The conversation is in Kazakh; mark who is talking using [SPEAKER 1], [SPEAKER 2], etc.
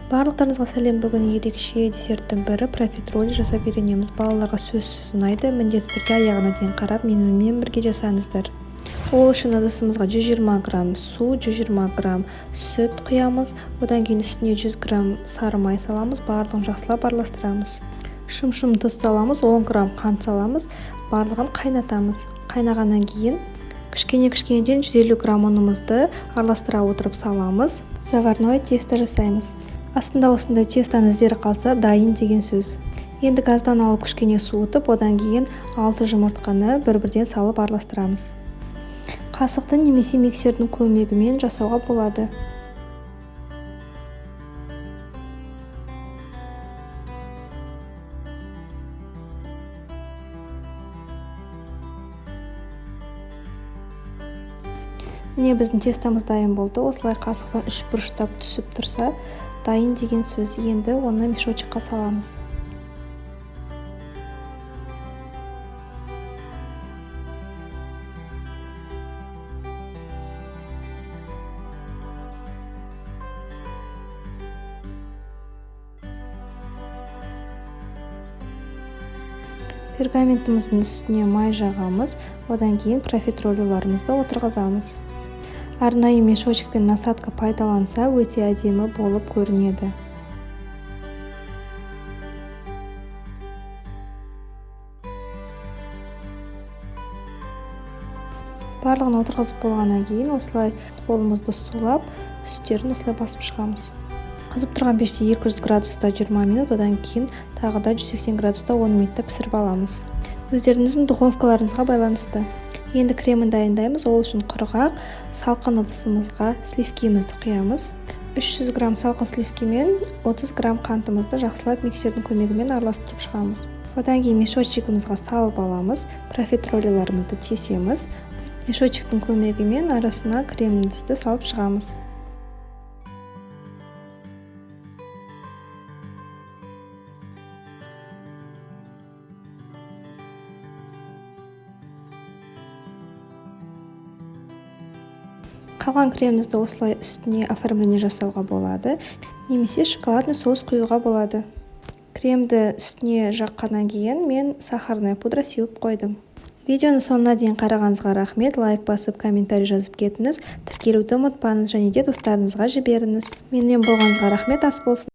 [SPEAKER 1] Барлықтарыңызға сәлем. Бүгін ерекше десерттің бірі профитроли жасап үйренеміз. Балаларға сөзсіз ұнайды. Міндетті түрде аяғына дейін қарап менімен бірге жасаңыздар. Ол үшін ыдысымызға 120 грамм су, 120 грамм сүт құямыз. Одан кейін үстіне 100 грамм сары май саламыз. Барлығын жақсылап араластырамыз. Шым-шым тұз саламыз, 10 грамм қант саламыз. Барлығын қайнатамыз. Қайнағаннан кейін кішкенеден 150 грамм ұнымызды араластыра отырып саламыз. Заварное тесто жасаймыз. Астында осындай тестаны іздері қалса дайын деген сөз. Енді газдан алып кішкене суытып, одан кейін 6 жұмыртқаны бір-бірден салып араластырамыз. Қасықтың немесе миксердің көмегімен жасауға болады. Міне біздің тестамыз дайын болды. Осылай қасықтан 3 бұрыштап түсіп тұрса дайын деген сөз. Енді оны мешочекқа саламыз. Пергаментіміздің үстіне май жағамыз, одан кейін профитролиларымызды отырғызамыз. Арнайы мешочек пен насадка пайдаланса өте әдемі болып көрінеді. Барлығын отырғызып болғаннан кейін осылай қолымызды сулап, үстерін осылай басып шығамыз. Қызып тұрған пеште 200 градуста 20 минут, одан кейін тағы да 180 градуста 10 минутта пісіріп аламыз. Өздеріңіздің духовкаларыңызға байланысты. Енді кремін дайындаймыз. Ол үшін құрғақ салқын ыдысымызға сливкемізді құямыз. 300 грамм салқын сливкемен 30 грамм қантымызды жақсылап миксердің көмегімен араластырып шығамыз. Одан кейін мешочегімізге салып аламыз. Профитролиларымызды тесеміз. Мешочектің көмегімен арасына кремімізді салып шығамыз. Қалған кремімізді осылай үстіне оформление жасауға болады, немесе шоколадный соус құюға болады. Кремді үстіне жаққаннан кейін мен сахарная пудра сеуіп қойдым. Видеоны соңына дейін қарағаныңызға рахмет. Лайк басып, комментарий жазып кетіңіз. Тіркелуді ұмытпаңыз және де достарыңызға жіберіңіз. Менімен болғаныңызға рахмет. Ас болсын.